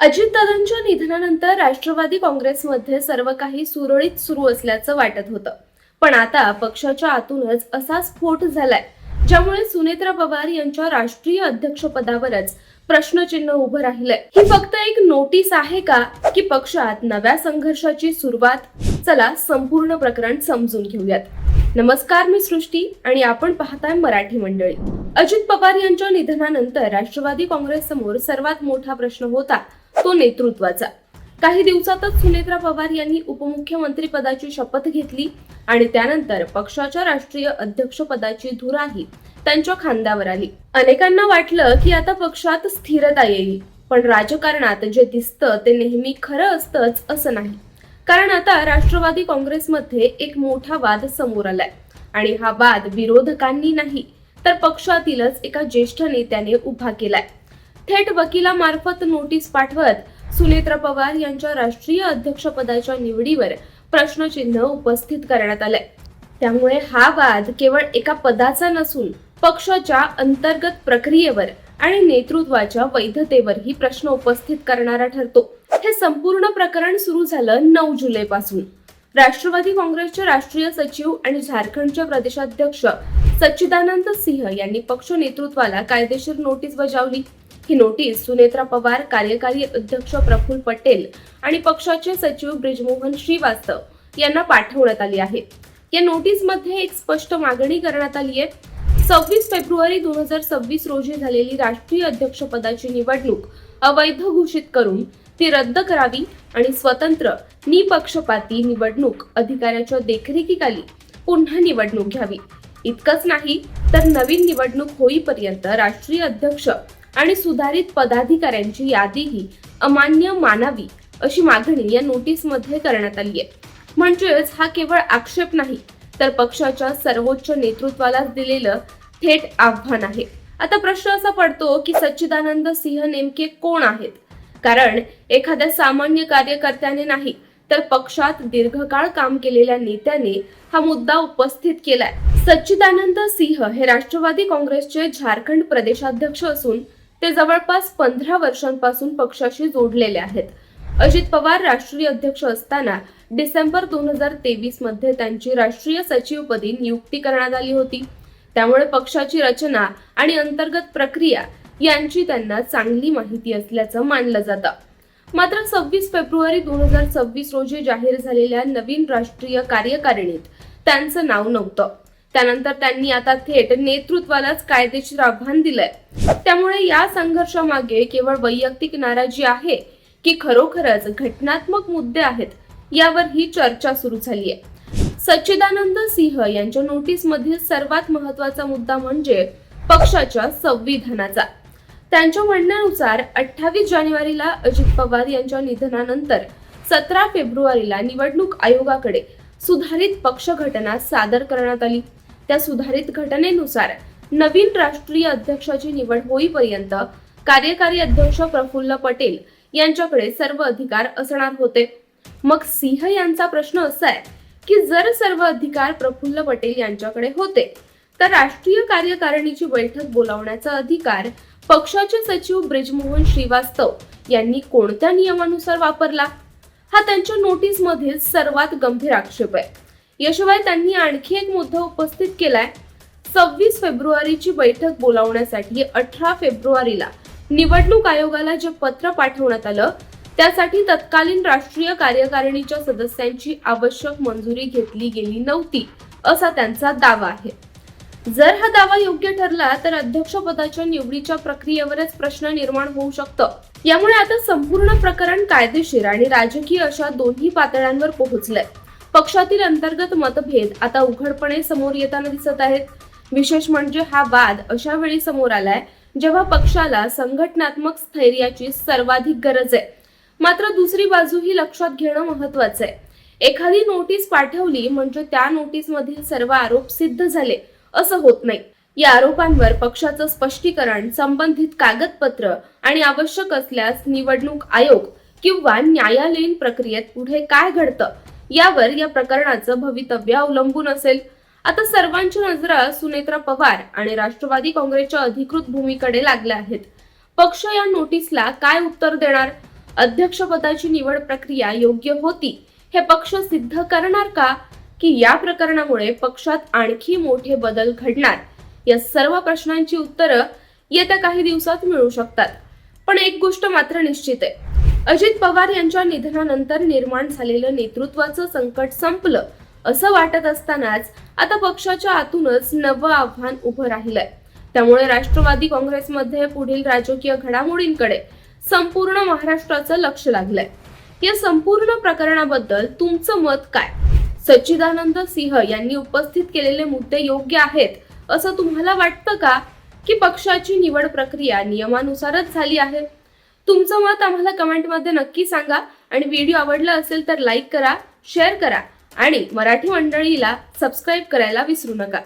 अजितदादांच्या निधनानंतर राष्ट्रवादी काँग्रेसमध्ये सर्व काही सुरळीत सुरू असल्याचं वाटत होतं. पण आता पक्षाच्या आतूनच असा स्फोट झालाय, ज्यामुळे सुनेत्रा पवार यांच्या राष्ट्रीय अध्यक्षपदावरच प्रश्नचिन्ह उभं राहिलंय. ही फक्त एक नोटीस आहे का, की पक्षात नव्या संघर्षाची सुरुवात? चला संपूर्ण प्रकरण समजून घेऊयात. नमस्कार, मी सृष्टी आणि आपण पाहताय मराठी मंडळी. अजित पवार यांच्या निधनानंतर राष्ट्रवादी काँग्रेस समोर सर्वात मोठा प्रश्न होता तो नेतृत्वाचा. काही दिवसातच सुनेत्रा पवार यांनी उपमुख्यमंत्री पदाची शपथ घेतली आणि त्यानंतर पक्षाच्या राष्ट्रीय अध्यक्ष पदाची धुराही त्यांच्या खांद्यावर आली. अनेकांना वाटलं की आता पक्षात स्थिरता येईल, पण राजकारणात जे दिसतं ते नेहमी खरं असतंच असं नाही. कारण आता राष्ट्रवादी काँग्रेसमध्ये एक मोठा वाद समोर आलाय आणि हा वाद विरोधकांनी नाही तर पक्षातीलच एका ज्येष्ठ नेत्याने उभा केलाय. थेट वकिलामार्फत नोटीस पाठवत सुनेत्रा पवार यांच्या राष्ट्रीय अध्यक्षपदाच्या निवडीवर प्रश्नचिन्ह उपस्थित करण्यात आलंय. त्यामुळे हा वाद केवळ एका पदाचा नसून पक्षाच्या अंतर्गत प्रक्रियेवर आणि नेतृत्वाच्या वैधतेवरही प्रश्न उपस्थित करणारा ठरतो. हे संपूर्ण प्रकरण सुरू झालं 9 जुलै पासून. राष्ट्रवादी काँग्रेसचे राष्ट्रीय सचिव आणि झारखंडचे प्रदेशाध्यक्ष सच्चिदानंद सिंह यांनी पक्ष नेतृत्वाला कायदेशीर नोटीस बजावली. ही नोटीस सुनेत्रा पवार, कार्यकारी अध्यक्ष प्रफुल्ल पटेल आणि पक्षाचे सचिव ब्रिजमोहन श्रीवास्तव यांना पाठवण्यात आली आहे. या नोटीसमध्ये एक स्पष्ट मागणी करण्यात आली आहे. 26 फेब्रुवारी 2026 रोजी झालेली राष्ट्रीय अध्यक्षपदाची निवडणूक अवैध घोषित करून ती रद्द करावी आणि स्वतंत्र निपक्षपाती निवडणूक अधिकाऱ्याच्या देखरेखीखाली पुन्हा निवडणूक घ्यावी. इतकंच नाही तर नवीन निवडणूक होईपर्यंत राष्ट्रीय अध्यक्ष आणि सुधारित पदाधिकाऱ्यांची यादीही अमान्य मानावी अशी मागणी या नोटीसमध्ये करण्यात आली आहे. म्हणजेच हा केवळ आक्षेप नाही तर पक्षाच्या सर्वोच्च नेतृत्वालाच दिलेलं थेट आव्हान आहे. आता प्रश्न असा पडतो की सच्चिदानंद सिंह नेमके कोण आहेत? कारण एखाद्या सामान्य कार्यकर्त्याने नाही तर पक्षात दीर्घकाळ काम केलेल्या नेत्याने हा मुद्दा उपस्थित केलाय. सच्चिदानंद सिंह हे राष्ट्रवादी काँग्रेसचे झारखंड प्रदेशाध्यक्ष असून ते जवळपास 15 वर्षांपासून पक्षाशी जोडलेले आहेत. अजित पवार राष्ट्रीय अध्यक्ष असताना डिसेंबर 2023 मध्ये त्यांची राष्ट्रीय सचिवपदी नियुक्ती करण्यात आली होती. त्यामुळे पक्षाची रचना आणि अंतर्गत प्रक्रिया यांची त्यांना चांगली माहिती असल्याचं मानलं जातं. मात्र 26 फेब्रुवारी 2026 रोजी जाहीर झालेल्या नवीन राष्ट्रीय कार्यकारिणीत त्यांचं नाव नव्हतं. त्यानंतर त्यांनी आता थेट नेतृत्वालाच कायदेशीर आव्हान दिलंय. त्यामुळे या संघर्षामागे केवळ वैयक्तिक नाराजी आहे की खरोखरच घटनात्मक मुद्दे आहेत, यावर ही चर्चा सुरू झाली आहे. सच्चिदानंद सिंह यांच्या नोटीसमधील सर्वात महत्त्वाचा मुद्दा म्हणजे पक्षाच्या संविधानाचा. त्यांच्या म्हणण्यानुसार 28 जानेवारीला अजित पवार यांच्या निधनानंतर 17 फेब्रुवारीला निवडणूक आयोगाकडे सुधारित पक्ष घटना सादर करण्यात आली. त्या सुधारित घटनेनुसार नवीन राष्ट्रीय अध्यक्षाची निवड होईपर्यंत कार्यकारी अध्यक्ष प्रफुल्ल पटेल यांच्याकडे सर्व अधिकार असणार होते. मग सिंह यांचा प्रश्न असा आहे की जर सर्व अधिकार प्रफुल्ल पटेल यांच्याकडे होते तर राष्ट्रीय कार्यकारिणीची बैठक बोलावण्याचा अधिकार पक्षाचे सचिव ब्रिजमोहन श्रीवास्तव यांनी कोणत्या नियमानुसार वापरला? हा त्यांच्या नोटीसमधील सर्वात गंभीर आक्षेप आहे. याशिवाय त्यांनी आणखी एक मुद्दा उपस्थित केलाय. 26 फेब्रुवारीची बैठक बोलावण्यासाठी 18 फेब्रुवारीला निवडणूक आयोगाला जे पत्र पाठवण्यात आलं त्यासाठी तत्कालीन राष्ट्रीय कार्यकारिणीच्या सदस्यांची आवश्यक मंजुरी घेतली गेली नव्हती असा त्यांचा दावा आहे. जर हा दावा योग्य ठरला तर अध्यक्षपदाच्या निवडीच्या प्रक्रियेवरच प्रश्न निर्माण होऊ शकतं. यामुळे आता संपूर्ण प्रकरण कायदेशीर आणि राजकीय अशा दोन्ही पातळ्यांवर पोहोचलंय. पक्षातील अंतर्गत मतभेद आता उघडपणे समोर येताना दिसत आहेत. विशेष म्हणजे हा वाद अशा वेळी समोर आलाय जेव्हा पक्षाला संघटनात्मक स्थैर्याची सर्वाधिक गरज आहे. मात्र दुसरी बाजू ही लक्षात घेणं महत्वाचं आहे. एखादी नोटीस पाठवली म्हणजे त्या नोटीसमधील सर्व आरोप सिद्ध झाले असं होत नाही. या आरोपांवर पक्षाचं स्पष्टीकरण, संबंधित कागदपत्र आणि आवश्यक असल्यास निवडणूक आयोग किंवा न्यायालयीन प्रक्रियेत पुढे काय घडतं यावर या प्रकरणाचं भवितव्य अवलंबून असेल. आता सर्वांच्या नजरा सुनेत्रा पवार आणि राष्ट्रवादी काँग्रेसच्या अधिकृत भूमीकडे लागल्या आहेत. पक्ष या नोटीसला काय उत्तर देणार? अध्यक्षपदाची निवड प्रक्रिया योग्य होती हे पक्ष सिद्ध करणार का, की या प्रकरणामुळे पक्षात आणखी मोठे बदल घडणार? या सर्व प्रश्नांची उत्तरं येत्या काही दिवसात मिळू शकतात. पण एक गोष्ट मात्र निश्चित आहे, अजित पवार यांच्या निधनानंतर निर्माण झालेलं नेतृत्वाचं संकट संपलं असं वाटत असतानाच आता पक्षाच्या आतूनच नवं आव्हान उभं राहिलंय. त्यामुळे राष्ट्रवादी काँग्रेसमध्ये पुढील राजकीय घडामोडींकडे संपूर्ण महाराष्ट्राचं लक्ष लागलंय. या संपूर्ण प्रकरणाबद्दल तुमचं मत काय? सच्चिदानंद सिंह यांनी उपस्थित केलेले मुद्दे योग्य आहेत असं तुम्हाला वाटतं का, की पक्षाची निवड प्रक्रिया नियमानुसारच झाली आहे? तुमचं मत आम्हाला कमेंटमध्ये नक्की सांगा आणि व्हिडिओ आवडला असेल तर लाईक करा, शेअर करा आणि मराठी मंडळीला सबस्क्राईब करायला विसरू नका.